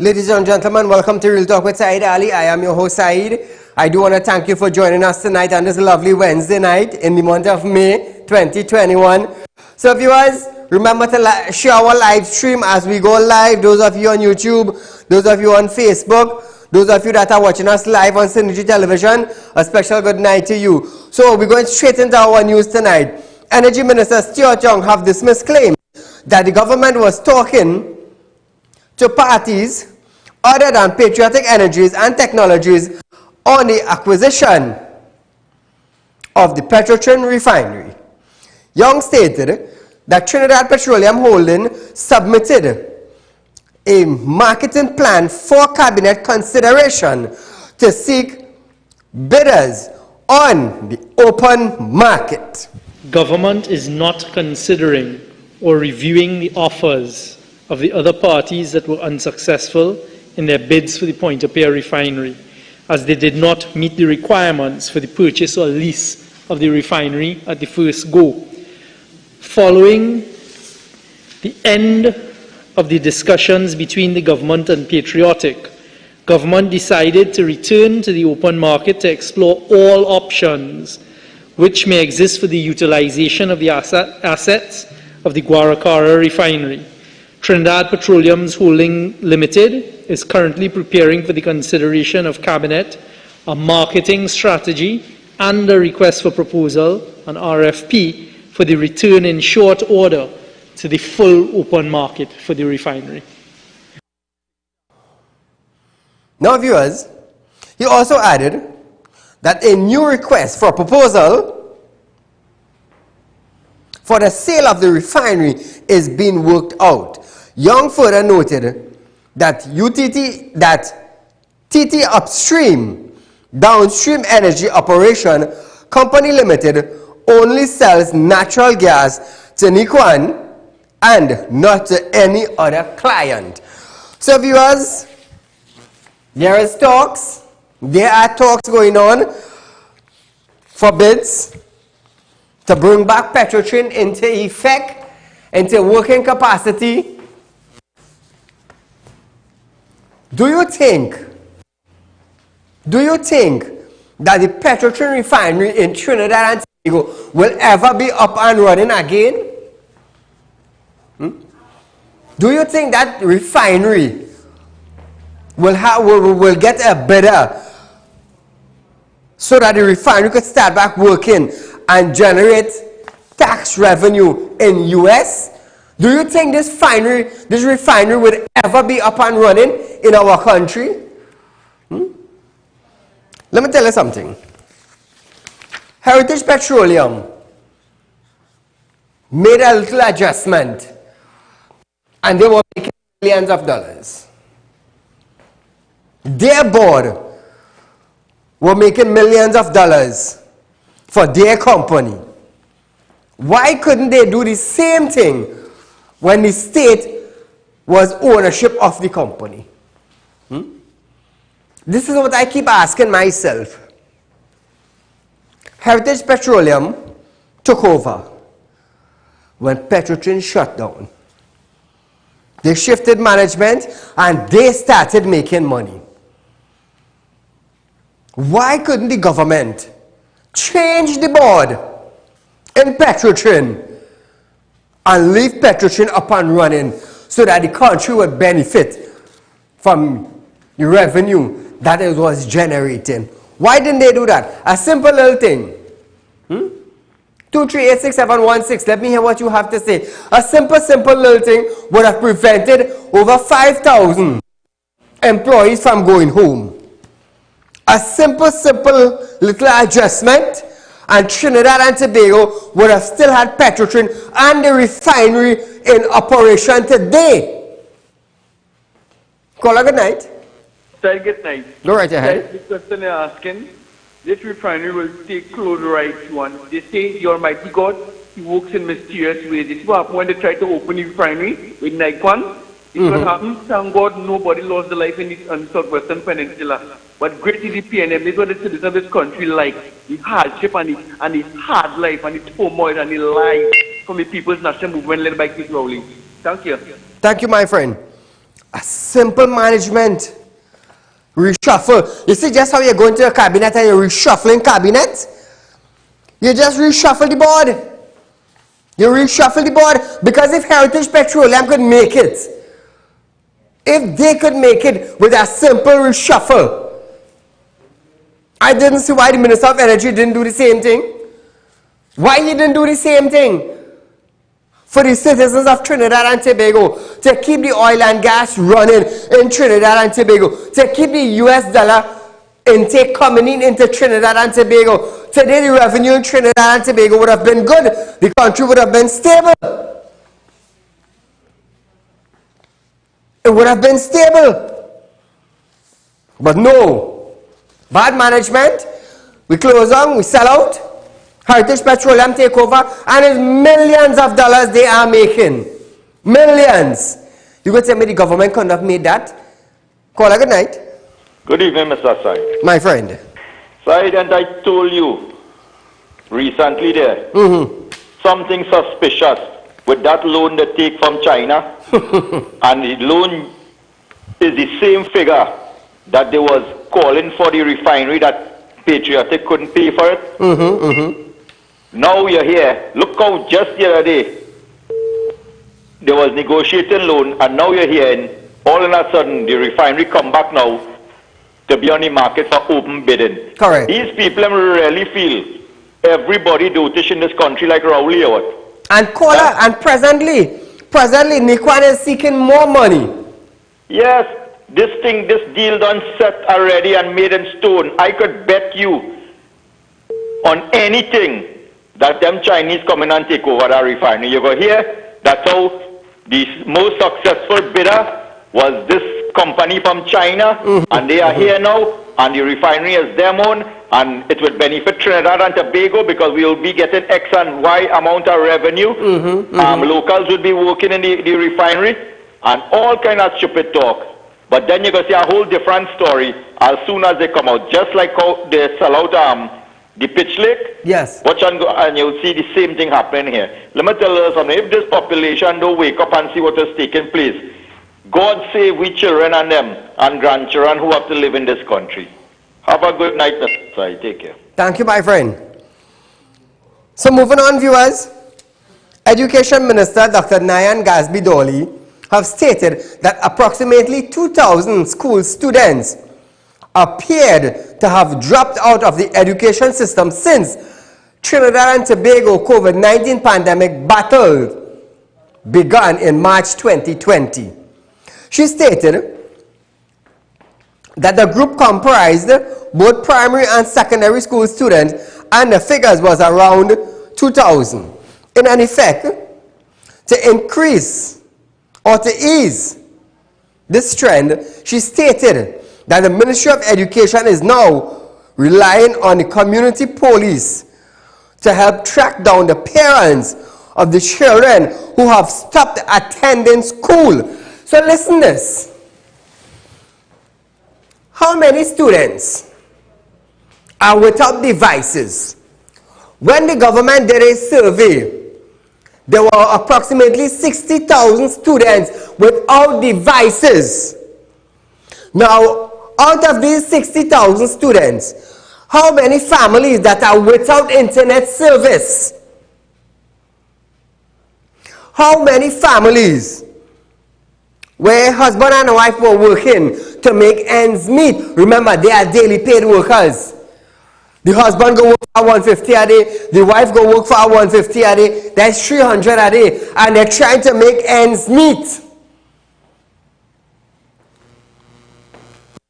Ladies and gentlemen, welcome to Real Talk with Saieed Ali. I am your host, Saeed. I do want to thank you for joining us tonight on this lovely Wednesday night in the month of May 2021. So viewers, remember to share our live stream as we go live. Those of you on YouTube, those of you on Facebook, those of you that are watching us live on Synergy Television, a special good night to you. So we're going straight into our news tonight. Energy Minister Stuart Young have dismissed claims that the government was talking to parties other than Patriotic Energies and Technologies on the acquisition of the Petrotrin refinery. Young stated that Trinidad Petroleum Holding submitted a marketing plan for cabinet consideration to seek bidders on the open market. Government is not considering or reviewing the offers of the other parties that were unsuccessful in their bids for the Point-a-Pear refinery, as they did not meet the requirements for the purchase or lease of the refinery at the first go. Following the end of the discussions between the government and Patriotic, government decided to return to the open market to explore all options which may exist for the utilization of the assets of the Guaracara refinery. Trinidad Petroleum Holding Limited is currently preparing for the consideration of Cabinet a marketing strategy and a request for proposal, an RFP, for the return in short order to the full open market for the refinery. Now viewers, he also added that a new request for proposal for the sale of the refinery is being worked out. Young further noted that TT Upstream Downstream Energy Operation Company Limited only sells natural gas to Nikwan and not to any other client. So viewers, there are talks going on for bids to bring back Petrotrin into effect, into working capacity. Do you think that the Petrotrin refinery in Trinidad and Tobago will ever be up and running again? Do you think that refinery will get a bidder so that the refinery could start back working and generate tax revenue in US? Do you think this refinery would ever be up and running in our country? Let me tell you something. Heritage Petroleum made a little adjustment and they were making millions of dollars. Their board were making millions of dollars for their company. Why couldn't they do the same thing when the state was ownership of the company? This is what I keep asking myself. Heritage Petroleum took over when Petrotrin shut down. They shifted management and they started making money. Why couldn't the government change the board in Petrotrin and leave Petrotrin up and running so that the country would benefit from the revenue that it was generating? Why didn't they do that? A simple little thing. 2386716. Let me hear what you have to say. A simple little thing would have prevented over 5,000 employees from going home. A simple little adjustment, and Trinidad and Tobago would have still had Petrotrin and the refinery in operation today. Caller, good night. Sir, good night. Go right ahead. The question they're asking, this refinery will take close rights once. They say the Almighty God, He works in mysterious ways. This is what happened when they tried to open the refinery with Nikon. This is what happened. Thank God nobody lost their life in this Southwestern Peninsula. But great is the PNM. This is what the citizens of this country like. The hardship and the hard life and the turmoil and the lies from the People's National Movement led by Keith Rowley. Thank you. Thank you, my friend. A simple management. Reshuffle. You see just how you're going to a cabinet and you're reshuffling cabinet? You just reshuffle the board. You reshuffle the board because if Heritage Petroleum could make it, if they could make it with a simple reshuffle, I didn't see why the Minister of Energy didn't do the same thing. Why he didn't do the same thing for the citizens of Trinidad and Tobago, to keep the oil and gas running in Trinidad and Tobago, to keep the US dollar intake coming into Trinidad and Tobago. Today the revenue in Trinidad and Tobago would have been good. The country would have been stable. It would have been stable. But no. Bad management. We close on, we sell out. Heritage Petroleum take over, and it's millions of dollars they are making. Millions. You could tell me the government couldn't have made that? Call a good night. Good evening, Mr. Said. My friend. Said, and I told you recently there, something suspicious with that loan they take from China, and the loan is the same figure that they was calling for the refinery that Patriotic couldn't pay for it. Now you're here. Look how just the other day there was negotiating loan, and now you're here, and all of a sudden the refinery come back now to be on the market for open bidding. Correct. These people really feel everybody dotish in this country like Rowley or what? And caller, and presently Nikwan is seeking more money. Yes, this deal done set already and made in stone. I could bet you on anything that them Chinese come in and take over that refinery. You go here, that's how the most successful bidder was this company from China, and they are here now, and the refinery is them own, and it would benefit Trinidad and Tobago because we will be getting X and Y amount of revenue. Locals would be working in the refinery, and all kind of stupid talk. But then you're going to see a whole different story as soon as they come out, just like how they sell out the pitch lake. Yes. Watch and go, and you'll see the same thing happening here. Let me tell you something. If this population don't wake up and see what is taking place, God save we children and them and grandchildren who have to live in this country. Have a good night, Mr. Sai. Take care. Thank you, my friend. So moving on, viewers. Education Minister Dr. Nayan Gasby Dolly have stated that approximately 2,000 school students appeared to have dropped out of the education system since Trinidad and Tobago COVID-19 pandemic battle began in March 2020. She stated that the group comprised both primary and secondary school students, and the figures was around 2,000. In an effect, to increase or to ease this trend, she stated that the Ministry of Education is now relying on the community police to help track down the parents of the children who have stopped attending school. So listen this. How many students are without devices? When the government did a survey, there were approximately 60,000 students without devices. Now, out of these 60,000 students, how many families that are without internet service? How many families where husband and wife were working to make ends meet? Remember, they are daily paid workers. The husband go work for $150 a day, the wife go work for $150 a day, that's $300 a day, and they're trying to make ends meet.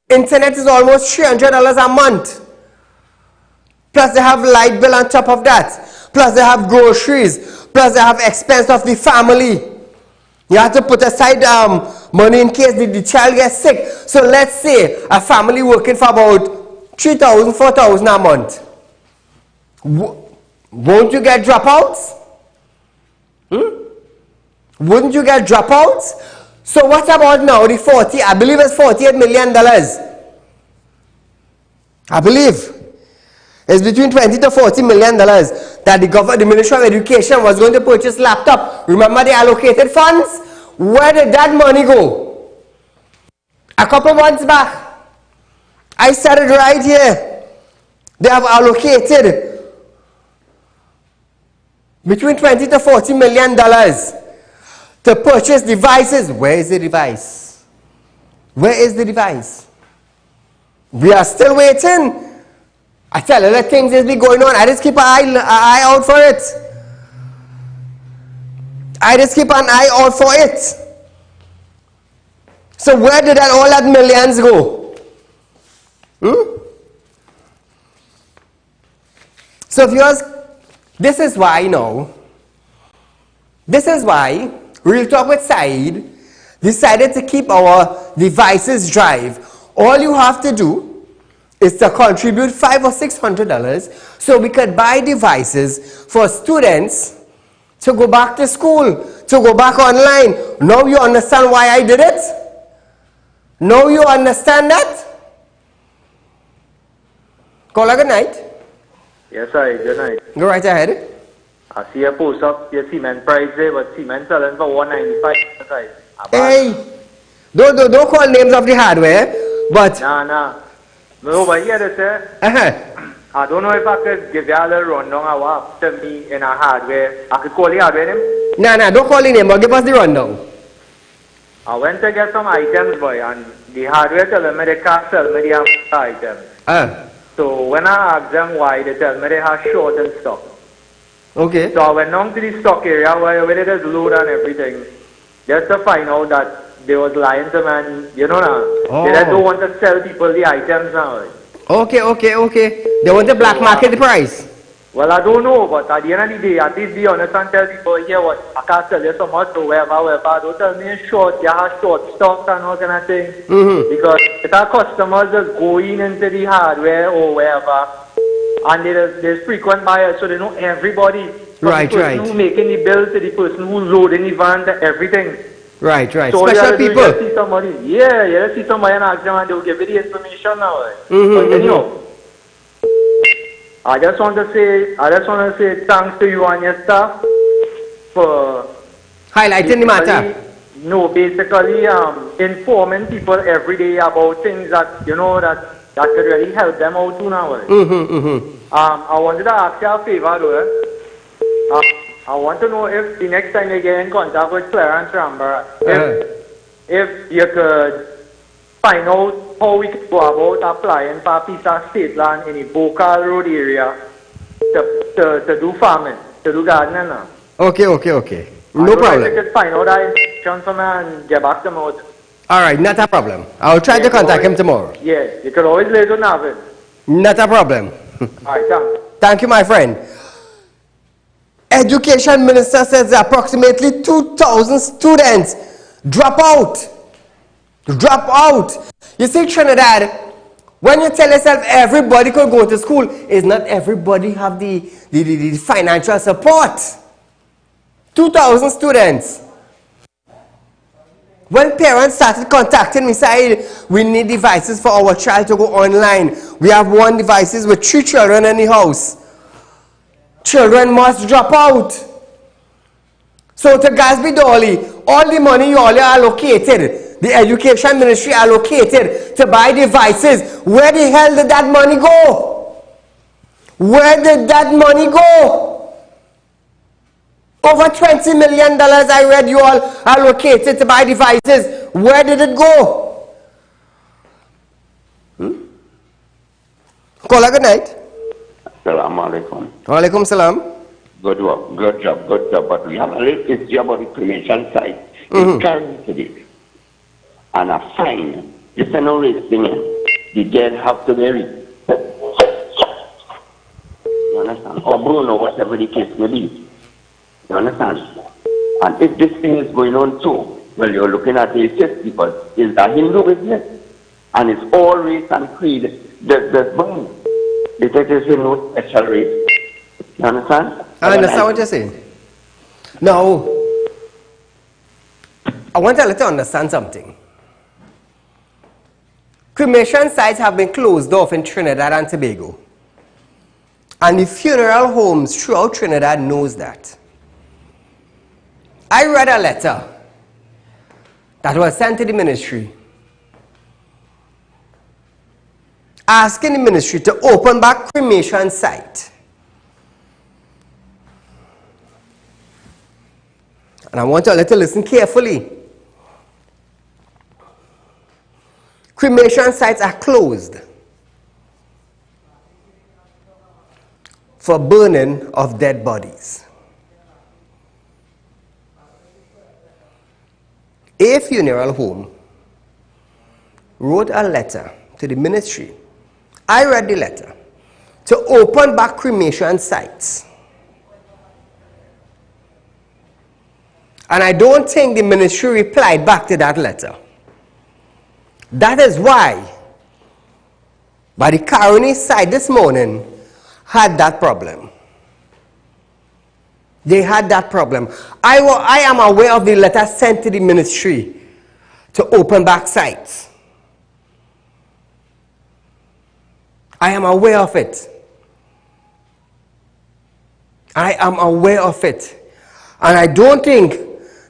Internet is almost $300 a month. Plus they have light bill on top of that. Plus they have groceries. Plus they have expense of the family. You have to put aside money in case the child gets sick. So let's say a family working for about $3,000, $4,000 a month. Won't you get dropouts? Wouldn't you get dropouts? So what about now the I believe it's $48 million. I believe it's between $20 to $40 million that the Ministry of Education was going to purchase laptop. Remember the allocated funds? Where did that money go? A couple months back, I said it right here. They have allocated between 20 to 40 million dollars to purchase devices. Where is the device? Where is the device? We are still waiting. I tell you, the things is be going on. I just keep an eye out for it. I just keep an eye out for it. So where did all that millions go? So viewers, this is why Real Talk with Saieed decided to keep our devices drive. All you have to do is to contribute $500 or $600 so we could buy devices for students to go back to school, to go back online. Now you understand why I did it? Now you understand that? Caller, good night. Yes, sir. Good night. Go right ahead. I see a post up your cement price there, but cement selling for $195. Hey, don't call names of the hardware, but Nah. No, but here they say, I don't know if I could give you a little rundown of what happened to me in a hardware. I could call the hardware name. Nah, don't call the name, but give us the rundown. I went to get some items, boy, and the hardware told me they can't sell me the items. So when I asked them why, they tell me they have short in stock. Okay. So I went down to the stock area where it is load and everything, just to find out that they was lying to me, and you know now, they don't want to sell people the items now. Okay. They want to black market the price. Well, I don't know, but at the end of the day, at least be honest and tell people, here what, I can't sell you so much, or whatever. Don't tell me it's short, you have short stocks and all kind of thing. Because if our customers just going into the hardware or wherever, and there's frequent buyers, so they know everybody. From the person who making the bill to the person who loading the van to everything. Right. So Special people. You see somebody, you see somebody and ask them and they'll give you the information now. But anyhow, I just want to say thanks to you and your staff for highlighting the matter. No, basically informing people every day about things that that could really help them out too now. I wanted to ask you a favor though. I want to know if the next time you get in contact with Clarence Rambert, if you could find out how we could go about applying for a piece of state land in the Boca Road area to do farming, to do gardening now. Okay. No problem. If you could find out that information for me and get back to me. Alright, not a problem. I'll try to contact him tomorrow. Yeah, you could always let him have it. Not a problem. Alright, thanks. Thank you, my friend. Education Minister says approximately 2,000 students drop out. You see, Trinidad, when you tell yourself everybody could go to school, is not everybody have the financial support. 2,000 students. When parents started contacting me, saying we need devices for our child to go online. We have one devices with 3 children in the house. Children must drop out. So to Gasby Dolly, all the money you all allocated, the education ministry allocated to buy devices, where the hell did that money go? Where did that money go? Over $20 million I read you all allocated to buy devices. Where did it go? Caller, good night. Assalamu alaikum. Walaikum salam. Good work, good job. But we have a little issue about the cremation site. It's carried today. And a fine. This is no racing. The dead have to bury. You understand? Or Bruno, whatever the case may be. You understand? And if this thing is going on too, well, you're looking at the church because it's a Hindu business. And it's all race and creed. There's boom. There is no special race. You understand? I understand what you're saying. Now, I want to let you understand something. Cremation sites have been closed off in Trinidad and Tobago. And the funeral homes throughout Trinidad knows that. I read a letter that was sent to the ministry asking the ministry to open back cremation site. And I want you all to listen carefully. Cremation sites are closed for burning of dead bodies. A funeral home wrote a letter to the ministry. I read the letter to open back cremation sites. And I don't think the ministry replied back to that letter. That is why, by the Caroni side this morning, had that problem. They had that problem. I am aware of the letter sent to the ministry to open back sites. I am aware of it. I am aware of it. And I don't think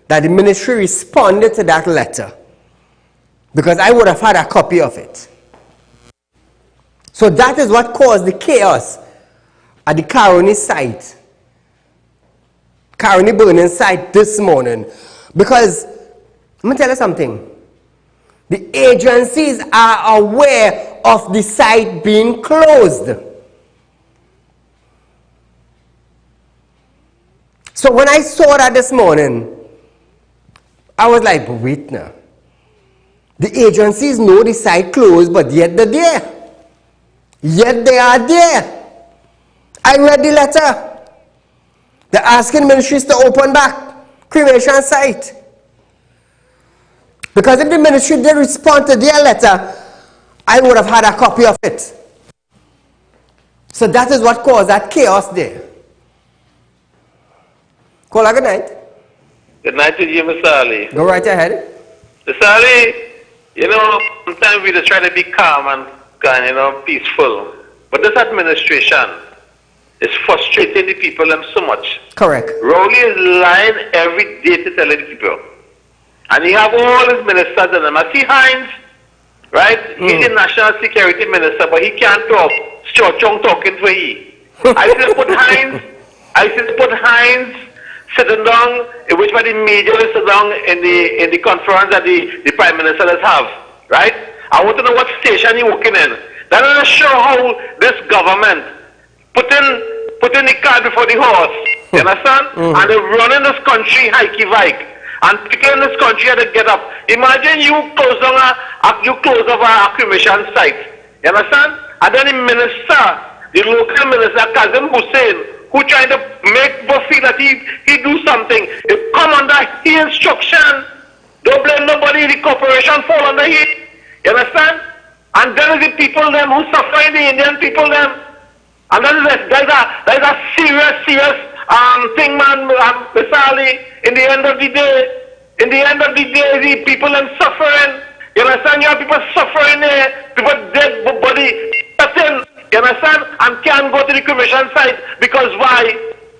that the ministry responded to that letter, because I would have had a copy of it. So that is what caused the chaos at the Caroni site, Caroni burning site this morning. Because, let me tell you something, the agencies are aware of the site being closed. So when I saw that this morning, I was like, but wait now. The agencies know the site closed, but yet they're there. Yet they are there. I read the letter. They're asking ministries to open back cremation site. Because if the ministry did respond to their letter, I would have had a copy of it. So that is what caused that chaos there. Caller, good night. Good night to you, Mr. Ali. Go right ahead. Mr. Ali, you know, sometimes we just try to be calm and peaceful. But this administration is frustrating the people them so much. Correct. Rowley is lying every day to tell the people. And he have all his ministers in them. I see Hines, right? He's the national security minister, but he can't talk. Chong talking for he. I still put Hines sitting down, which by the media is sitting down in the conference that the Prime Minister does have, right? I want to know what station he's working in. That doesn't show how this government putting the cart before the horse. You understand? And they're running this country hikey-vike. And people in this country have to get up. Imagine you close off a cremation site. You understand? And then the local minister, Kazim Hussein, who trying to make us feel that he do something. It come under his instruction. Don't blame nobody. The corporation fall under him. You understand? And there is the people them who suffering, the Indian people them. And there's a serious thing, man, Mr. Ali. In the end of the day, the people them suffering. You understand? You have people suffering there, people dead body, nothing. You understand? And can't go to the cremation site because why?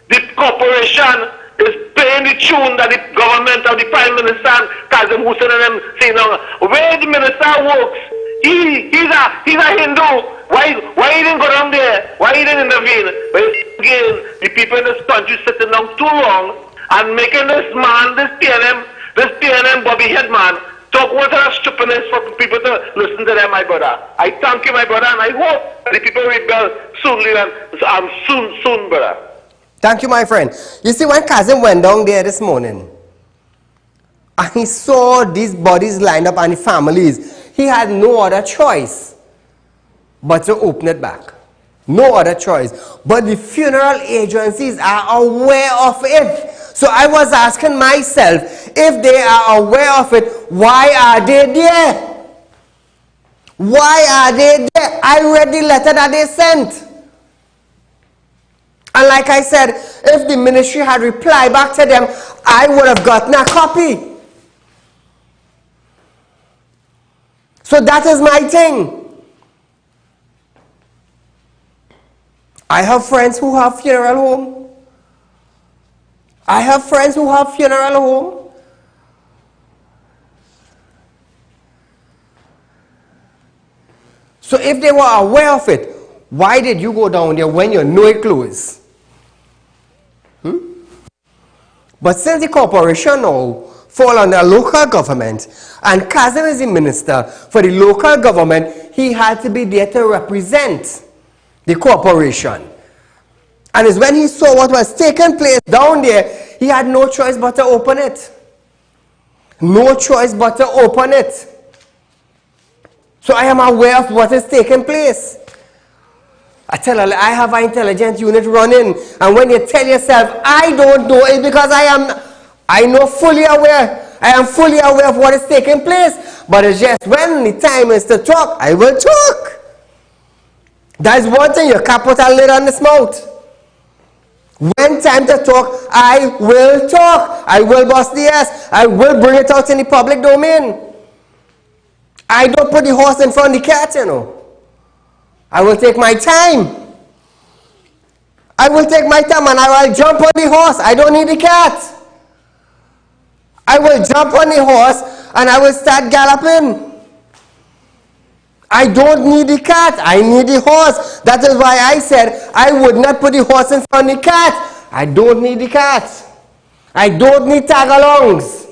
The corporation is paying the tune that the government of the Prime Minister Kazim Hussein and them say now. Where the minister works, he's a Hindu. Why he didn't go down there? Why he didn't intervene? But again, the people in this country sitting down too long and making this man, this PNM Bobby Headman, talk what are stupidness for people to listen to them, my brother. I thank you, my brother, and I hope the people rebel soon, brother. Thank you, my friend. You see, when Kazim went down there this morning, and he saw these bodies lined up and the families, he had no other choice but to open it back. No other choice. But the funeral agencies are aware of it. So I was asking myself, if they are aware of it, why are they there? Why are they there? I read the letter that they sent. And like I said, if the ministry had replied back to them, I would have gotten a copy. So that is my thing. I have friends who have funeral home. I have friends who have funeral home. So if they were aware of it, why did you go down there when you know it closed? But since the corporation now fall under local government, and Kazim is the minister for the local government, he had to be there to represent the corporation. And it's when he saw what was taking place down there, he had no choice but to open it. No choice but to open it. So I am aware of what is taking place. I tell her, I have an intelligence unit running, and when you tell yourself, I don't know, it's because I know fully aware. I am fully aware of what is taking place. But it's just when the time is to talk, I will talk. That is one thing, you can't put a lid on this mouth. When time to talk, I will talk. I will bust the ass. I will bring it out in the public domain. I don't put the horse in front of the cat, you know. I will take my time. I will take my time and I will jump on the horse. I don't need the cat. I will jump on the horse and I will start galloping. I don't need the cat. I need the horse. That is why I said I would not put the horse in front of the cat. I don't need the cat. I don't need tag-alongs.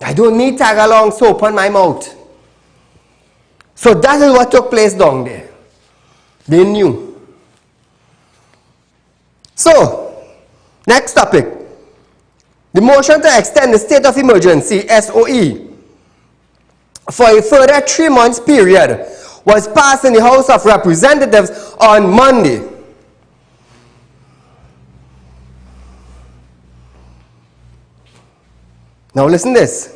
I don't need tag-alongs to open my mouth. So that is what took place down there. They knew. So, next topic. The motion to extend the state of emergency, SOE, for a further 3 months period was passed in the House of Representatives on Monday. Now listen to this.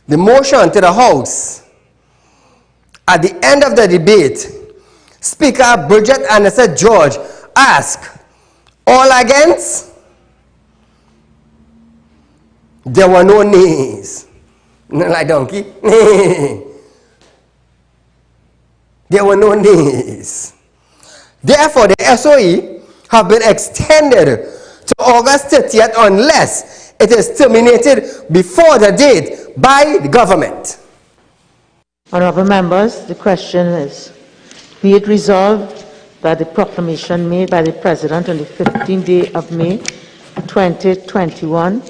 The motion to the House, at the end of the debate, Speaker Bridget Anderson George asked, all against? There were no nays. Not like donkey. There were no nays. Therefore, the SOE have been extended to August 30th unless it is terminated before the date by the government. Honourable members, the question is, be it resolved that the proclamation made by the President on the 15th day of May 2021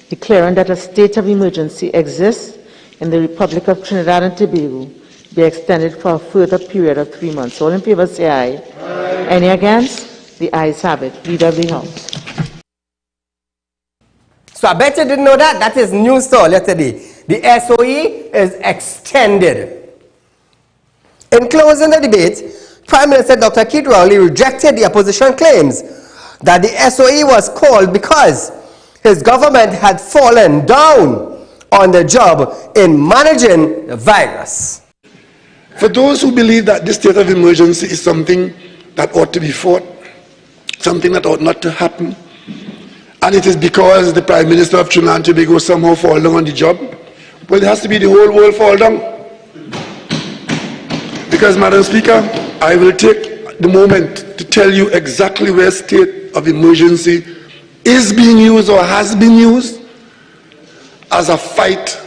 declaring that a state of emergency exists in the Republic of Trinidad and Tobago be extended for a further period of 3 months. All in favour say aye. Aye. Any against? The ayes have it. Leader of the House. So I bet you didn't know that. That is news to all yesterday. The SOE is extended. In closing the debate, Prime Minister Dr. Keith Rowley rejected the opposition claims that the SOE was called because his government had fallen down on the job in managing the virus. For those who believe that this state of emergency is something that ought to be fought, something that ought not to happen, and it is because the Prime Minister of Trinidad and Tobago somehow fall down on the job, well, it has to be the whole world fall down. Because, Madam Speaker, I will take the moment to tell you exactly where state of emergency is being used or has been used as a fight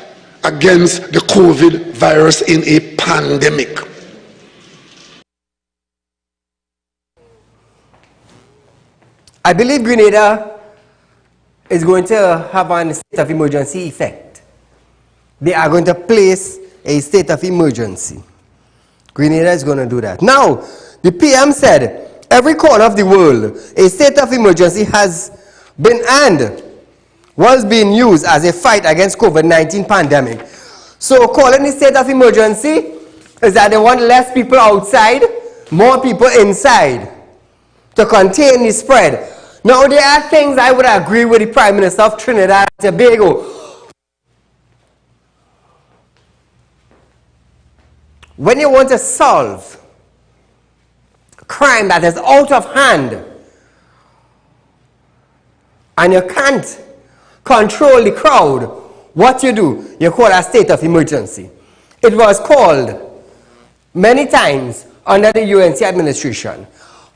against the COVID virus in a pandemic. I believe Grenada is going to have a state of emergency effect. They are going to place a state of emergency. Grenada is going to do that. Now, the PM said, every corner of the world, a state of emergency has been and was being used as a fight against COVID-19 pandemic. So calling the state of emergency is that they want less people outside, more people inside to contain the spread. Now, there are things I would agree with the Prime Minister of Trinidad and Tobago. When you want to solve crime that is out of hand and you can't control the crowd, what you do? You call a state of emergency. It was called many times under the UNC administration.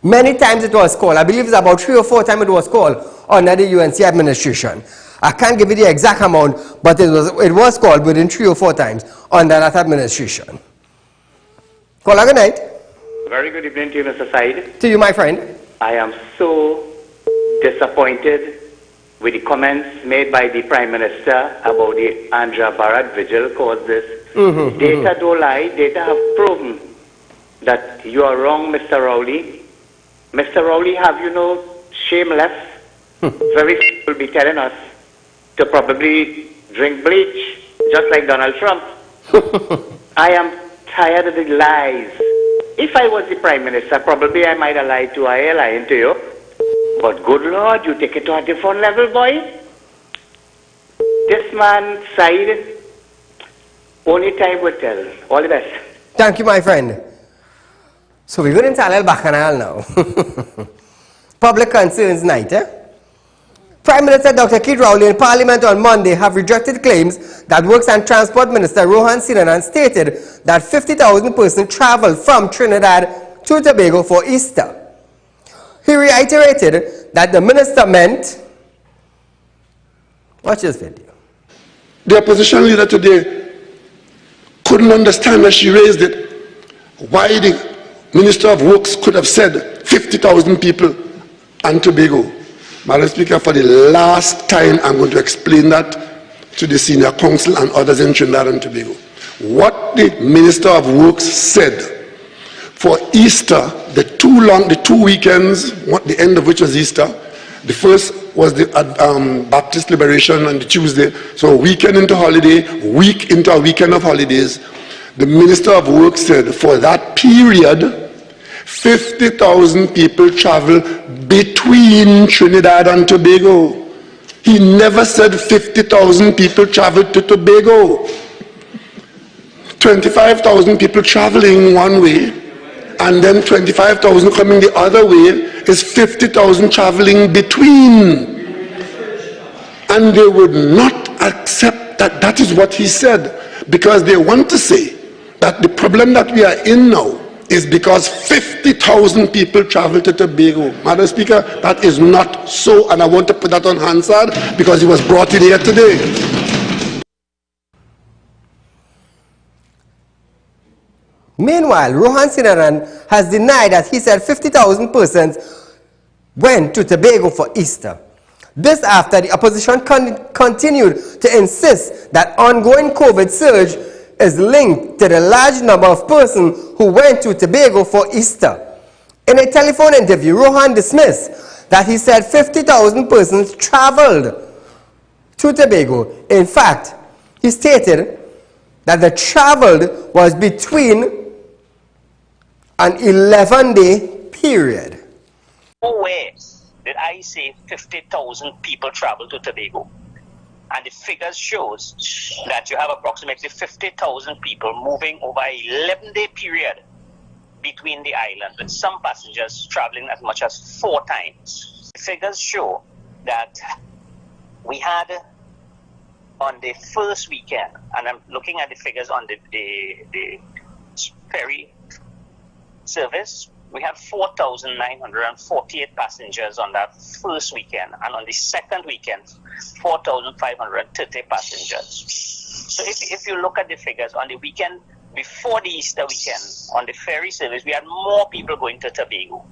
Many times it was called. I believe it's about 3 or 4 times it was called under the UNC administration. I can't give you the exact amount, but it was called within 3 or 4 times under that administration. Caller, good night. Very good evening to you, Mr. Said. To you, my friend. I am so disappointed with the comments made by the Prime Minister about the Andhra Bharat vigil caused this. Data don't lie. Data have proven that you are wrong, Mr. Rowley. Mr. Rowley, have you no shame left? Very few will be telling us to probably drink bleach, just like Donald Trump. I am tired of the lies. If I was the Prime Minister, probably I might have lied to I lying to you. But good Lord, you take it to a different level, boy. This man, Said, only time will tell. All the best. Thank you, my friend. So we're going to tell El Bacchanal now. Public concerns night, Prime Minister Dr. Keith Rowley in Parliament on Monday have rejected claims that Works and Transport Minister Rohan Sinanan stated that 50,000 persons traveled from Trinidad to Tobago for Easter. He reiterated that the minister meant... Watch this video. The opposition leader today couldn't understand when she raised it why the Minister of Works could have said 50,000 people and Tobago. Madam Speaker, for the last time, I'm going to explain that to the senior council and others in Trinidad and Tobago. What the Minister of Works said for Easter, the 2 weekends, the end of which was Easter, the first was the Baptist Liberation on the Tuesday, so a weekend into holiday, week into a weekend of holidays. The Minister of Works said for that period, 50,000 people travel between Trinidad and Tobago. He never said 50,000 people traveled to Tobago. 25,000 people traveling one way, and then 25,000 coming the other way is 50,000 traveling between. And they would not accept that that is what he said, because they want to say that the problem that we are in now is because 50,000 people travel to Tobago. Madam Speaker, that is not so, and I want to put that on Hansard because he was brought in here today. Meanwhile, Rohan Sinanan has denied that he said 50,000 persons went to Tobago for Easter. This after the opposition continued to insist that ongoing COVID surge is linked to the large number of persons who went to Tobago for Easter. In a telephone interview, Rohan dismissed that he said 50,000 persons traveled to Tobago. In fact, he stated that the traveled was between an 11-day period. Nowhere did I say 50,000 people travel to Tobago. And the figures shows that you have approximately 50,000 people moving over an 11-day period between the islands, with some passengers traveling as much as 4 times. The figures show that we had on the first weekend, and I'm looking at the figures on the ferry service, we had 4,948 passengers on that first weekend, and on the second weekend, 4,530 passengers. So if you look at the figures on the weekend before the Easter weekend, on the ferry service, we had more people going to Tobago.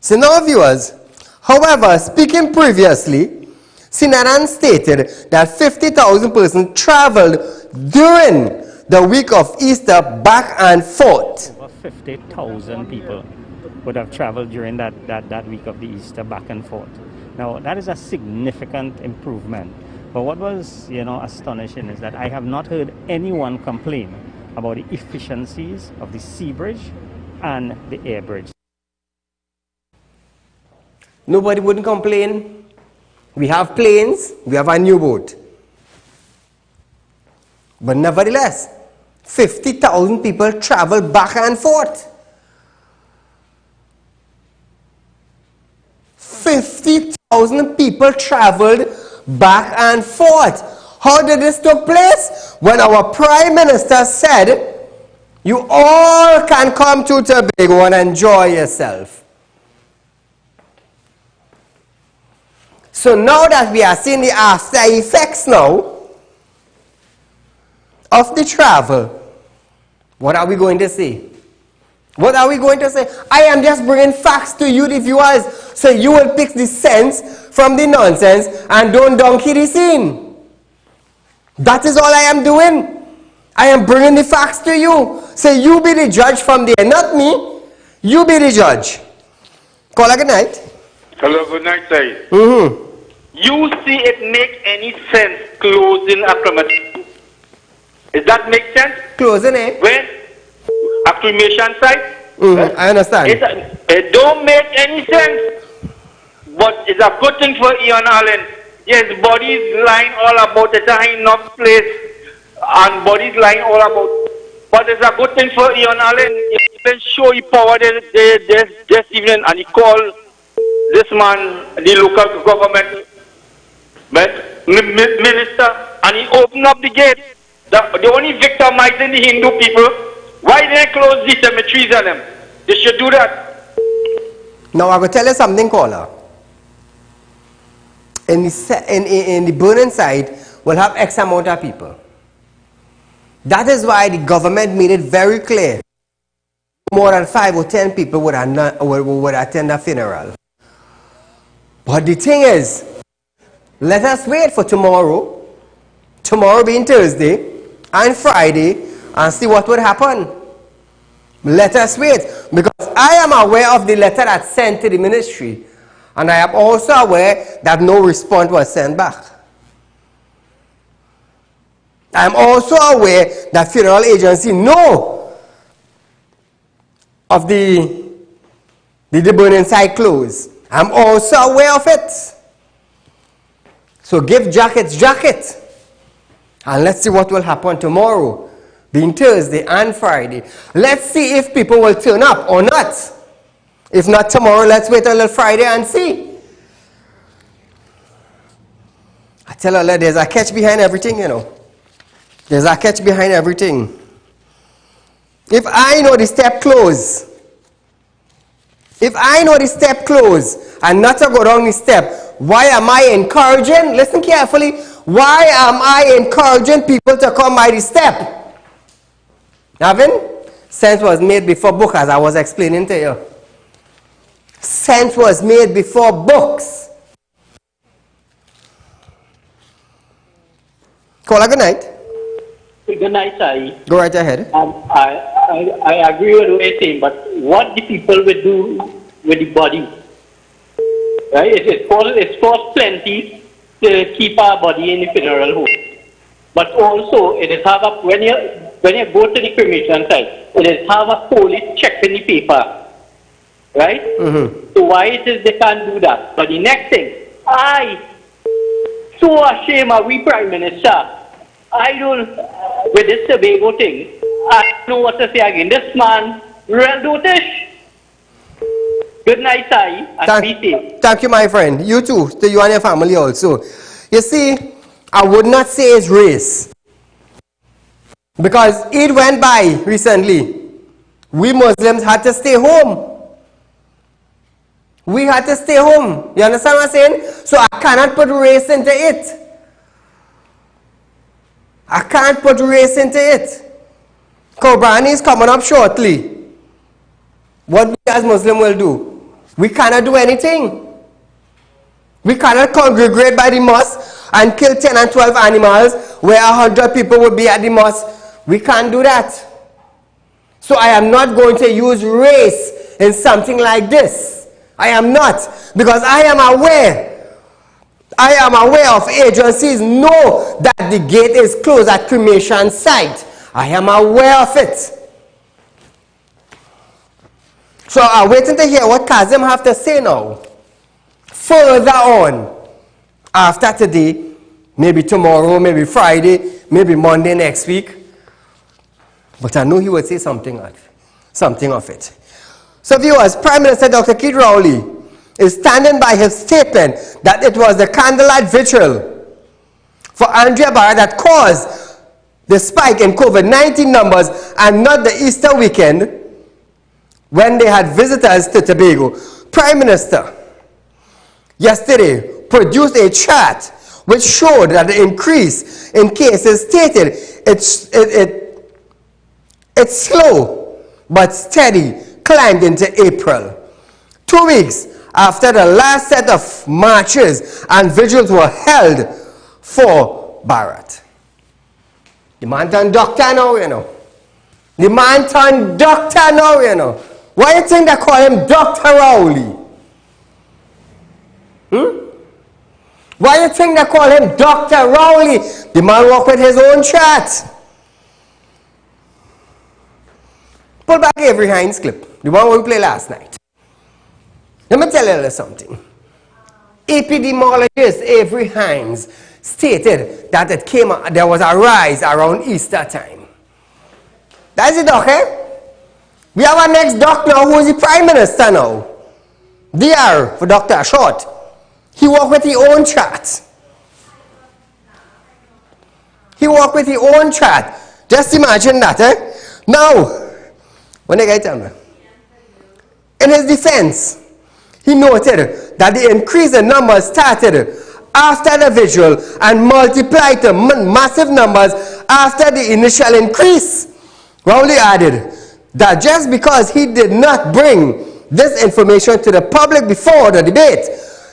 So now, viewers, however, speaking previously, Sinanan stated that 50,000 persons traveled during the week of Easter back and forth. Over 50,000 people would have traveled during that week of the Easter back and forth. Now, that is a significant improvement. But what was, astonishing is that I have not heard anyone complain about the efficiencies of the sea bridge and the air bridge. Nobody wouldn't complain. We have planes, we have a new boat. But nevertheless, 50,000 people travel back and forth. 50,000 people traveled back and forth. How did this take place? When our Prime Minister said, you all can come to Tobago and enjoy yourself. So now that we are seeing the after effects now of the travel, what are we going to say? What are we going to say? I am just bringing facts to you, the viewers, so you will pick the sense from the nonsense and don't donkey the scene. That is all I am doing. I am bringing the facts to you. So you be the judge from there, not me. You be the judge. Call a good night. Hello, good night, Saeed. You see it make any sense closing a crematory? Does that make sense? Closing it? When? A cremation site? I understand. It don't make any sense. But it's a good thing for Ian Allen. Yes, bodies lying all about. It's a high enough place. And bodies lying all about. But it's a good thing for Ian Allen. He can show his power this evening, and he called this man, the local government minister, and he opened up the gate. The only victimizing the Hindu people. Why they close the cemeteries on them? They should do that. Now I will tell you something, caller. In the burning side, we'll have X amount of people. That is why the government made it very clear. More than 5 or 10 people would attend a funeral. But the thing is, let us wait for tomorrow. Tomorrow being Thursday and Friday, and see what would happen. Let us wait, because I am aware of the letter that's sent to the ministry, and I am also aware that no response was sent back. I am also aware that funeral agency know of the burning site close. I'm also aware of it. So give jackets jacket, and let's see what will happen tomorrow, being Thursday and Friday. Let's see if people will turn up or not. If not tomorrow, let's wait until Friday and see. I tell her, there's a catch behind everything, you know. There's a catch behind everything. If I know the step close, and not to go down the step, why am I encouraging? Listen carefully. Why am I encouraging people to come by the step? Haven't? Sense was made before book, as I was explaining to you. Sense was made before books. Call a good night. Good night, Sai. Go right ahead. I agree with what you're saying, but what the people will do with the body, right? It costs plenty to keep our body in the funeral home, but also it is have a when you go to the cremation site, it is have a police check in the paper, right? So why it is they can't do that? But the next thing, so ashamed of we Prime Minister. I don't, with this Tobago thing, I don't know what to say again. This man, real dotish. Good night, Sai, and be safe. Thank you, my friend. You too, to you and your family also. You see, I would not say it's race, because it went by recently. We Muslims had to stay home. We had to stay home. You understand what I'm saying? So I cannot put race into it. I can't put race into it. Qurbani is coming up shortly. What we as Muslims will do? We cannot do anything. We cannot congregate by the mosque and kill 10 and 12 animals where 100 people will be at the mosque. We can't do that. So I am not going to use race in something like this. I am not, because I am aware of agencies know that the gate is closed at cremation site. I am aware of it. So I'm waiting to hear what Kazim have to say now. Further on, after today, maybe tomorrow, maybe Friday, maybe Monday next week. But I know he will say something of it. So viewers, Prime Minister Dr. Keith Rowley is standing by his statement that it was the candlelight vigil for Andrea Barra that caused the spike in COVID-19 numbers and not the Easter weekend when they had visitors to Tobago. Prime Minister yesterday produced a chart which showed that the increase in cases stated it's slow but steady climbed into April. 2 weeks after the last set of marches and vigils were held for Bharat. The man turned doctor now, you know. The man turned doctor now, you know. Why do you think they call him Dr. Rowley? Why do you think they call him Dr. Rowley? The man walked with his own chart. Pull back Avery Hines clip, the one we played last night. Let me tell you something. Epidemiologist Avery Hines stated that there was a rise around Easter time. That's it, okay? We have our next doctor now who is the Prime Minister now. DR for Dr. Short. He walked with his own chart. He walked with his own chart. Just imagine that, eh? Now, when I get him, in his defense, he noted that the increase in numbers started after the vigil and multiplied to massive numbers after the initial increase. Rowley added that just because he did not bring this information to the public before the debate,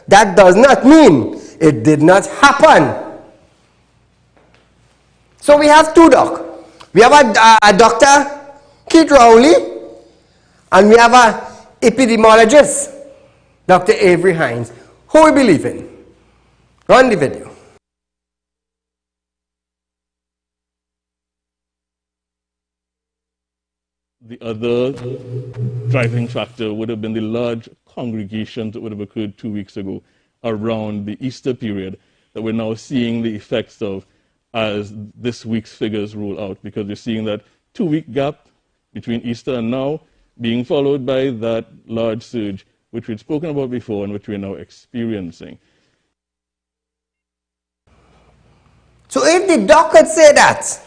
that does not mean it did not happen. So we have two docs. We have a Dr. Keith Rowley, and we have an epidemiologist, Dr. Avery Hines. Who we believe in? Run the video. The other driving factor would have been the large congregations that would have occurred 2 weeks ago around the Easter period that we're now seeing the effects of as this week's figures roll out, because you're seeing that 2-week gap between Easter and now being followed by that large surge, which we'd spoken about before and which we're now experiencing. So if the doc could say that,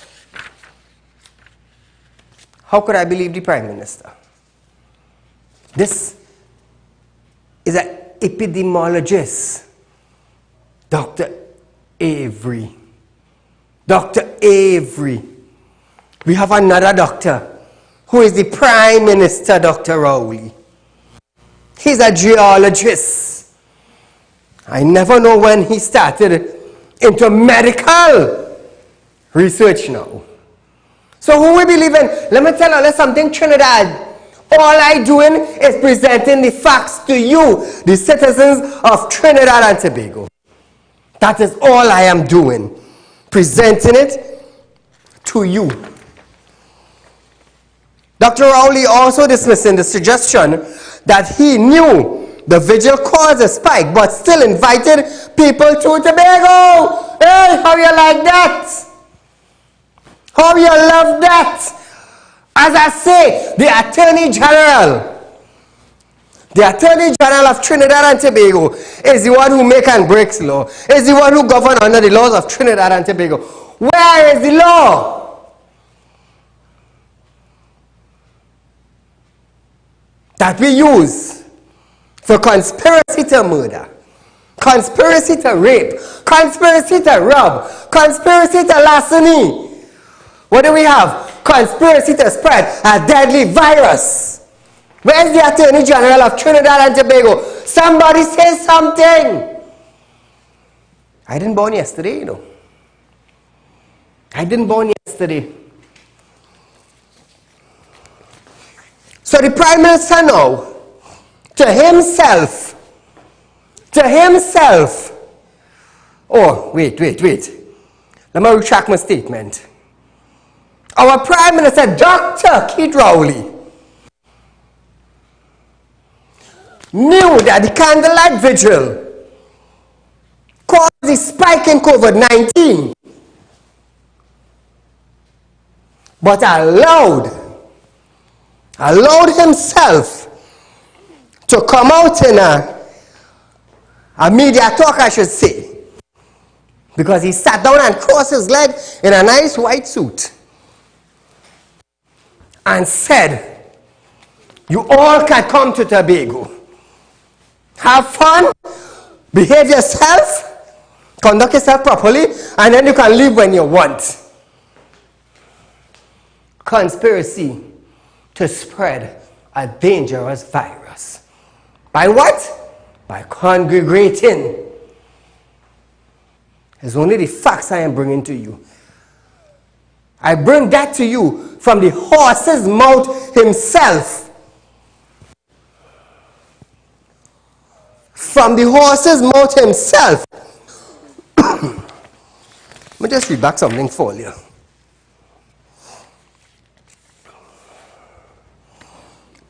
how could I believe the Prime Minister? This is an epidemiologist, Dr. Avery. Dr. Avery. We have another doctor who is the Prime Minister, Dr. Rowley. He's a geologist. I never know when he started into medical research now. So who we believe in? Let me tell you something, Trinidad. All I doing is presenting the facts to you, the citizens of Trinidad and Tobago. That is all I am doing. Presenting it to you. Dr. Rowley also dismissing the suggestion that he knew the vigil caused a spike, but still invited people to Tobago. Hey, how you like that? How you love that? As I say, the Attorney General of Trinidad and Tobago is the one who makes and breaks law, is the one who governs under the laws of Trinidad and Tobago. Where is the law that we use for conspiracy to murder, conspiracy to rape, conspiracy to rob, conspiracy to larceny? What do we have? Conspiracy to spread a deadly virus. Where's the Attorney General of Trinidad and Tobago? Somebody say something. I didn't born yesterday, you know. I didn't born yesterday. So the Prime Minister now, to himself, oh, wait. Let me retract my statement. Our Prime Minister, Dr. Keith Rowley, knew that the candlelight vigil caused the spike in COVID-19, but allowed himself to come out in a media talk, I should say, because he sat down and crossed his leg in a nice white suit and said, you all can come to Tobago. Have fun, behave yourself, conduct yourself properly, and then you can leave when you want. Conspiracy to spread a dangerous virus. By what? By congregating. It's only the facts I am bringing to you. I bring that to you from the horse's mouth himself. From the horse's mouth himself. Let me just read back something for you.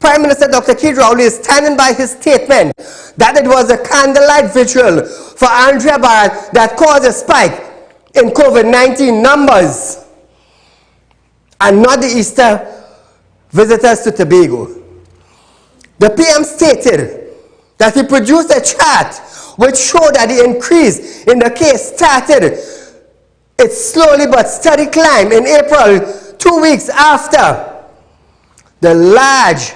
Prime Minister Dr. Saieed Ali is standing by his statement that it was a candlelight vigil for Andrea Barrett that caused a spike in COVID-19 numbers and not the Easter visitors to Tobago. The PM stated that he produced a chart which showed that the increase in the case started its slowly but steady climb in April, 2 weeks after the last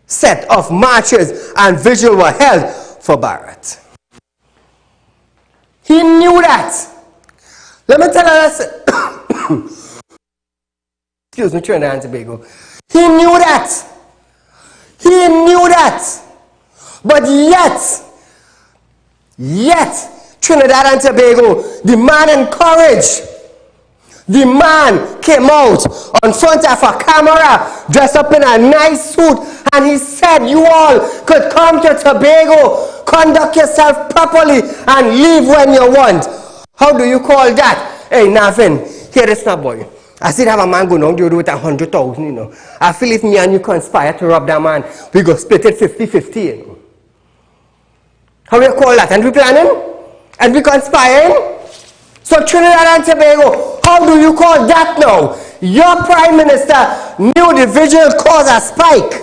set of marches and vigil were held for Barrett. He knew that. Let me tell you this. Excuse me, Trinidad and Tobago. He knew that. He knew that. But yet, Trinidad and Tobago, the man encouraged. The man came out on front of a camera, dressed up in a nice suit, and he said, you all could come to Tobago, conduct yourself properly, and leave when you want. How do you call that? Hey, nothing. Here is not boy. I still have a man going on, you do it 100,000, you know. I feel if me and you conspire to rob that man, we go split it 50-50, you know. How do you call that? And we planning? And we conspiring? So Trinidad and Tobago, how do you call that now? Your Prime Minister knew the vigil caused a spike,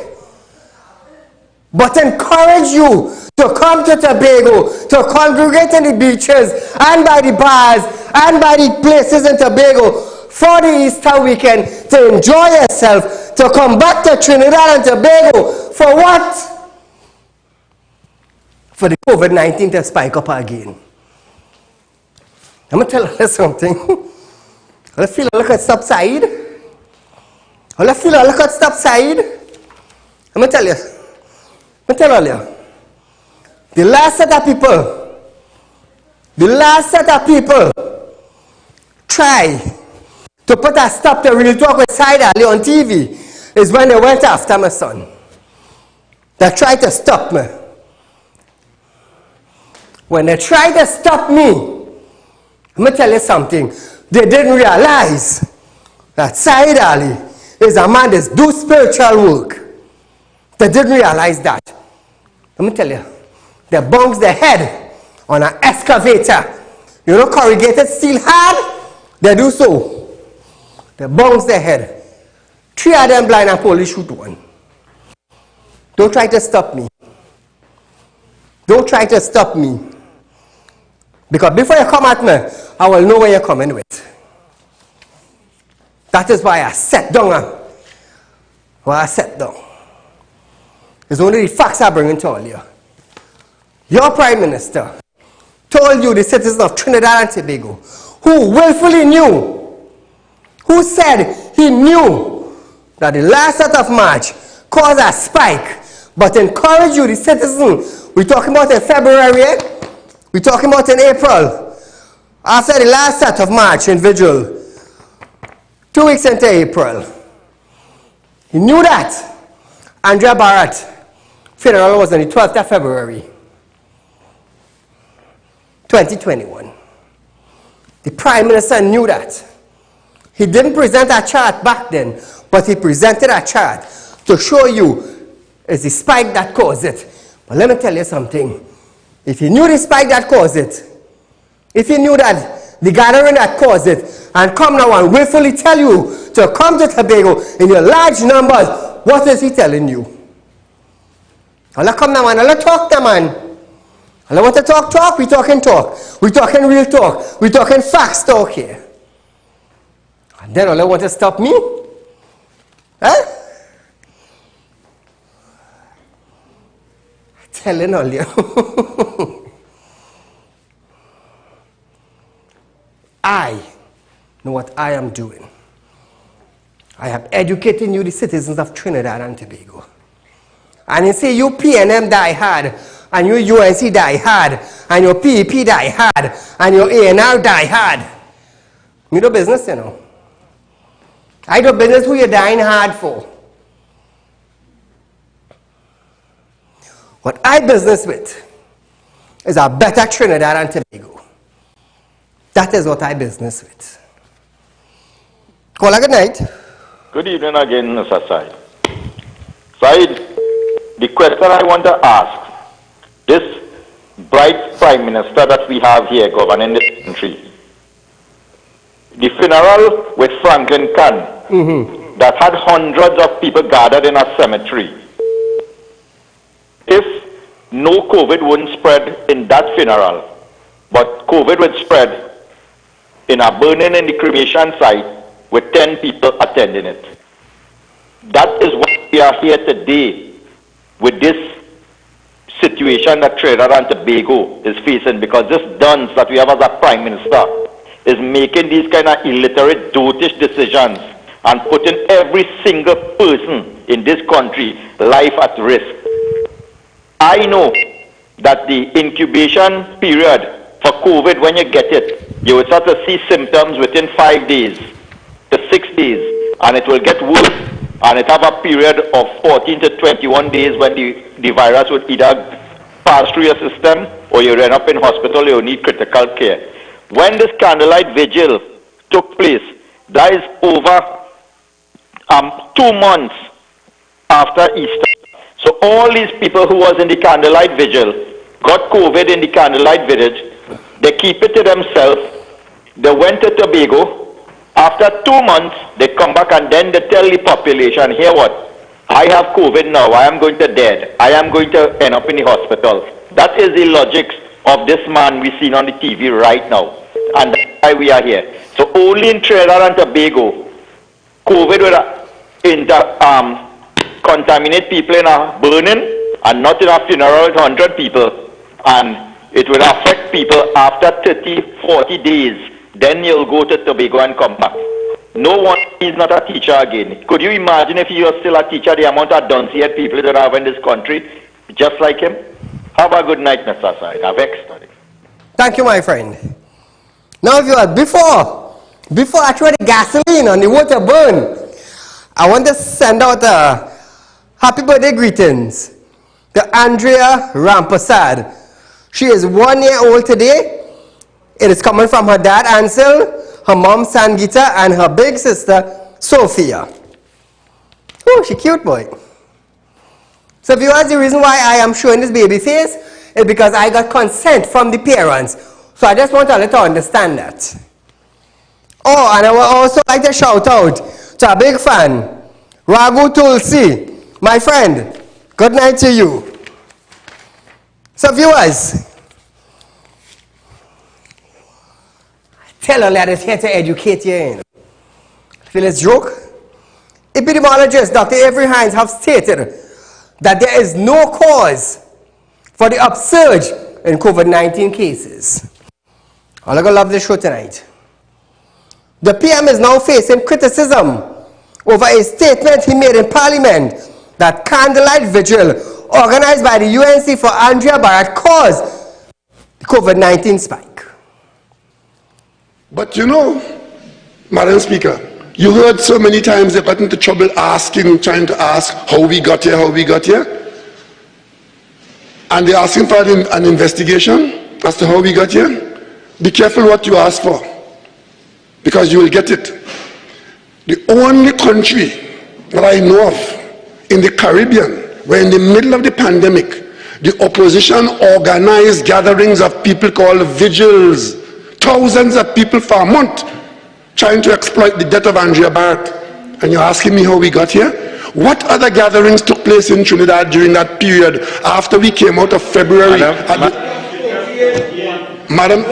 but encouraged you to come to Tobago, to congregate in the beaches and by the bars and by the places in Tobago for the Easter weekend, to enjoy yourself, to come back to Trinidad and Tobago. For what? For the COVID-19 to spike up again. I'm going to tell you something. I feel like it's stop Saieed. I feel like it's stop Saieed. I'm going to tell you. I'm going to tell you. The last set of people try to put a stop to Real Talk with Saieed Ali on TV is when they went after my son. They tried to stop me. When they tried to stop me, I'm going to tell you something. They didn't realize that Saieed Ali is a man that does spiritual work. They didn't realize that. Let me tell you. They bounce their head on an excavator. You know corrugated steel hard? They do so. They bounce their head. 3 of them blind and police shoot one. Don't try to stop me. Don't try to stop me. Because before you come at me, I will know where you're coming with. That is why I sat down. Why I sat down. It's only the facts I bring to all you. Your Prime Minister told you, the citizens of Trinidad and Tobago, who willfully knew, who said he knew that the last set of March caused a spike, but encouraged you, the citizens, we're talking about in February, we're talking about in April, after the last set of March in Vigil, 2 weeks into April. He knew that Andrea Barrett's funeral was on the 12th of February, 2021. The Prime Minister knew that. He didn't present a chart back then, but he presented a chart to show you it's the spike that caused it. But let me tell you something. If he knew the spike that caused it, if he knew that the gathering that caused it, and come now and willfully tell you to come to Tobago in your large numbers, what is he telling you? Allah come now man, Allah talk now man. Allah want to talk, we talking talk. We talking real talk. We talking facts talk here. And then Allah want to stop me? Huh? I telling all you. I know what I am doing. I am educating you, the citizens of Trinidad and Tobago. And you say you PNM die hard, and you UNC die hard, and your PEP die hard, and your ANR die hard. Me do business, you know. I do business who you're dying hard for. What I business with is a better Trinidad and Tobago. That is what I business with. Call a good night. Good evening again, Mr. Said. Said, the question I want to ask, this bright Prime Minister that we have here governing the country, the funeral with Franklin Khan, that had hundreds of people gathered in a cemetery, if no COVID wouldn't spread in that funeral, but COVID would spread in a burning in the cremation site with 10 people attending it. That is why we are here today with this situation that Trinidad and Tobago is facing, because this dunce that we have as a Prime Minister is making these kind of illiterate, dotish decisions and putting every single person in this country life at risk. I know that the incubation period for COVID, when you get it, you will start to see symptoms within 5 days to 6 days, and it will get worse, and it have a period of 14 to 21 days when the virus would either pass through your system or you end up in hospital, you need critical care. When this candlelight vigil took place, that is over 2 months after Easter. So all these people who was in the candlelight vigil got COVID in the candlelight village. They keep it to themselves. They went to Tobago. After 2 months, they come back and then they tell the population, hear what? I have COVID now. I am going to dead. I am going to end up in the hospital. That is the logic of this man we seen on the TV right now. And that's why we are here. So only in Trinidad and Tobago, COVID will contaminate people in a burning and not in a funeral with 100 people. And it will affect people after 30, 40 days. Then you'll go to Tobago and come back. No one is not a teacher again. Could you imagine if you were still a teacher, the amount of dunce-head people that have in this country, just like him? Have a good night, Mr. Said. Have study. Thank you, my friend. Now, before I throw the gasoline on the water burn, I want to send out a happy birthday greetings to Andrea Rampasad. She is 1 year old today. It is coming from her dad, Ansel, her mom, Sangita, and her big sister, Sophia. Oh, she cute, boy. So viewers, the reason why I am showing this baby face is because I got consent from the parents. So I just want you to understand that. Oh, and I would also like to shout out to a big fan, Raghu Tulsi, my friend. Good night to you. So viewers, tell her that it's here to educate you. Feel it's joke? Epidemiologist Dr. Avery Hines have stated that there is no cause for the upsurge in COVID-19 cases. I'm going to love this show tonight. The PM is now facing criticism over a statement he made in Parliament that candlelight vigil organized by the UNC for Andrea Barrett caused the COVID-19 spike. But you know, Madam Speaker, you heard so many times they got into trouble trying to ask how we got here, and they're asking for an investigation as to how we got here. Be careful what you ask for, because you will get it. The only country that I know of in the Caribbean where in the middle of the pandemic, the opposition organized gatherings of people called vigils, thousands of people for a month, trying to exploit the death of Andrea Barrett. And you're asking me how we got here? What other gatherings took place in Trinidad during that period after we came out of February? Madam?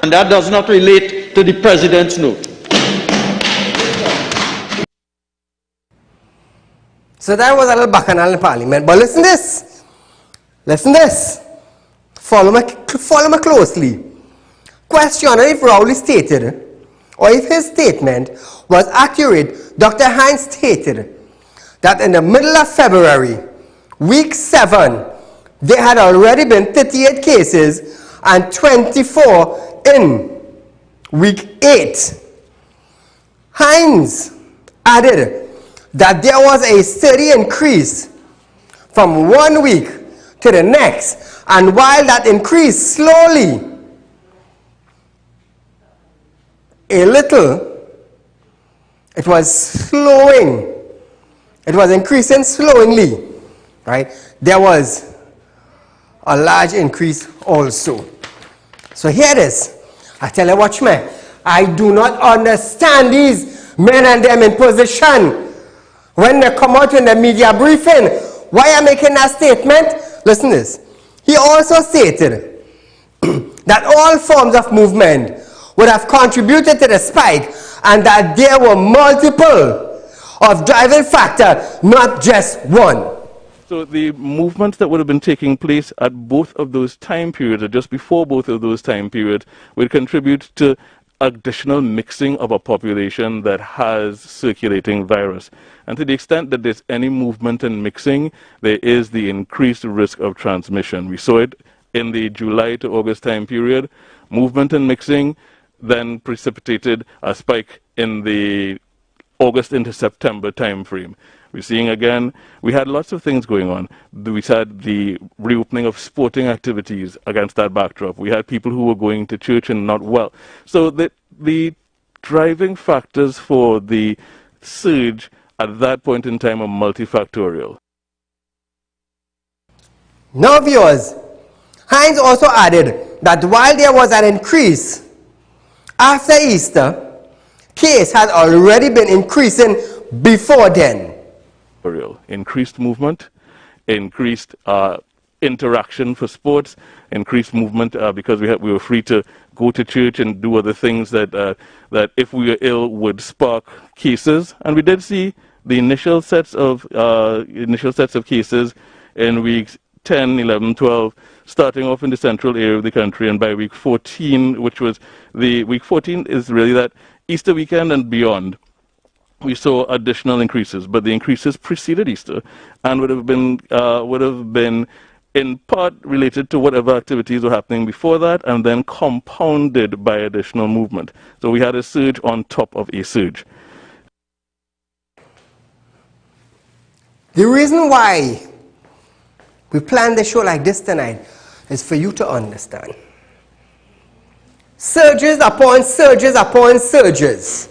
And that does not relate to the president's note. So that was a little bacchanal in Parliament. But listen to this. Listen this. Follow me closely. Question if Rowley stated, or if his statement was accurate. Dr. Hines stated that in the middle of February, week 7, there had already been 38 cases and 24 in week 8. Hines added that there was a steady increase from 1 week to the next, and while that increased slowly, a little, it was slowing. It was increasing slowly, right? There was a large increase also. So here it is. I tell you, watch me. I do not understand these men and them in position. When they come out in the media briefing, why am I making that statement? Listen to this. He also stated that all forms of movement would have contributed to the spike and that there were multiple of driving factors, not just one. So the movements that would have been taking place at both of those time periods, or just before both of those time periods, would contribute to additional mixing of a population that has circulating virus. And to the extent that there's any movement and mixing, there is the increased risk of transmission. We saw it in the July to August time period. Movement and mixing then precipitated a spike in the August into September time frame. We're seeing again, we had lots of things going on. We had the reopening of sporting activities against that backdrop. We had people who were going to church and not well. So the driving factors for the surge at that point in time are multifactorial. Now viewers, Hines also added that while there was an increase after Easter, case had already been increasing before then. Increased movement, increased interaction for sports, increased movement because we were free to go to church and do other things that if we were ill would spark cases. And we did see the initial sets of cases in weeks 10, 11, 12, starting off in the central area of the country, and by week 14, which was week 14 is really that Easter weekend and beyond, we saw additional increases, but the increases preceded Easter and would have been in part related to whatever activities were happening before that, and then compounded by additional movement. So we had a surge on top of a surge. The reason why we planned a show like this tonight is for you to understand. Surges upon surges upon surges.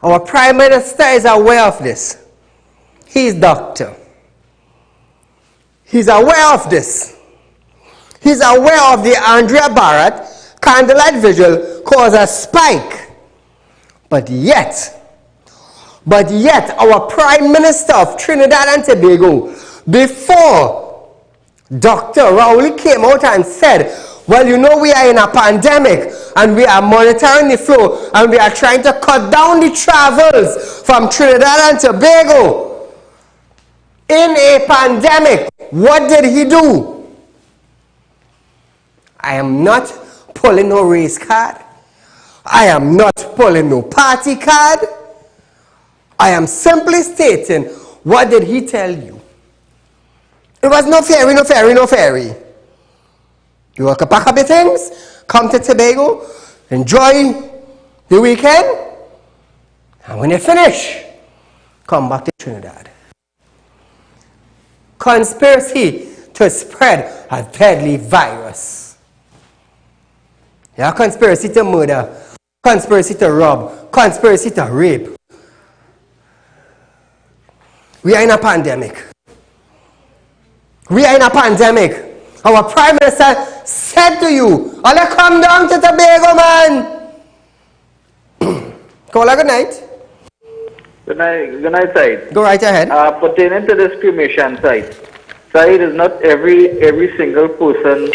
Our Prime Minister is aware of this. He is doctor. He's aware of this. He's aware of the Andrea Barrett candlelight vigil cause a spike. But yet our Prime Minister of Trinidad and Tobago, before Dr. Rowley came out and said, well, you know, we are in a pandemic and we are monitoring the flow and we are trying to cut down the travels from Trinidad and Tobago. In a pandemic, what did he do? I am not pulling no race card. I am not pulling no party card. I am simply stating, what did he tell you? It was no ferry, no ferry, no ferry. You want to pack up your things, come to Tobago, enjoy the weekend, and when you finish, come back to Trinidad. Conspiracy to spread a deadly virus. Yeah, conspiracy to murder, conspiracy to rob, conspiracy to rape. We are in a pandemic. We are in a pandemic. Our Prime Minister said to you, I'll come down to Tobago, man. Caller, good night. Good night, Said. Go right ahead. Pertaining to this cremation site, Said, is not every single person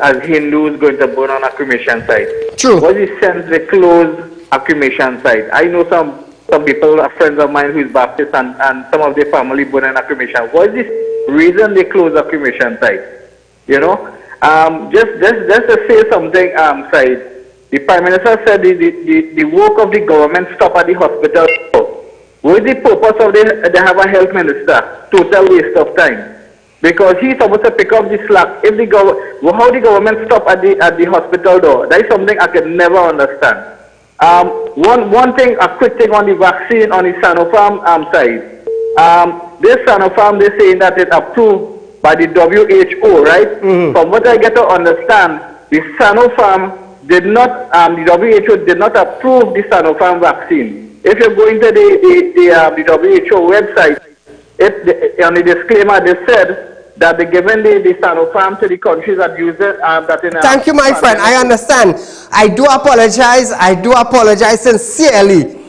as Hindu is going to burn on a cremation site. True. What's the sense they close a cremation site? I know some some people, friends of mine who is Baptist, and some of their family born in a cremation. What is the reason they close a cremation site? You know, just to say something, Said, the Prime Minister said the work of the government stop at the hospital. What is the purpose of they have a health minister? Total waste of time. Because he's supposed to pick up the slack. If how the government stop at the hospital door, that is something I can never understand. One thing, a quick thing on the vaccine on the Sinopharm side. This Sinopharm, they're saying that it's approved by the WHO, right? From what I get to understand, the Sinopharm did not, the WHO did not approve the Sinopharm vaccine. If you go into the WHO website, on the disclaimer, they said that they're giving the Sinopharm to the countries that use it. Thank you, my friend. I understand. I do apologize. I do apologize sincerely.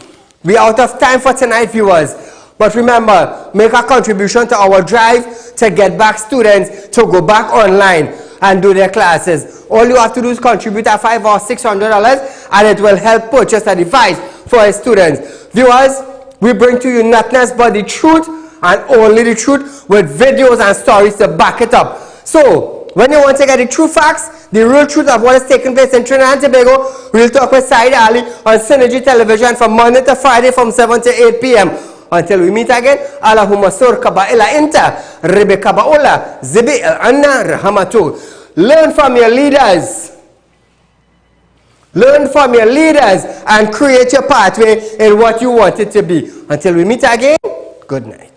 We're out of time for tonight, viewers. But remember, make a contribution to our drive to get back students to go back online and do their classes. All you have to do is contribute at $500 or $600, and it will help purchase a device for our students. Viewers, we bring to you nothing but the truth and only the truth, with videos and stories to back it up. So, when you want to get the true facts, the real truth of what is taking place in Trinidad and Tobago, Real Talk with Saieed Ali on Synergy Television from Monday to Friday from 7 to 8 p.m. Until we meet again, Allahumma sur kaba'ila inta, ribe kaba'ula, zibi al-anna rahamatu. Learn from your leaders. Learn from your leaders and create your pathway in what you want it to be. Until we meet again, good night.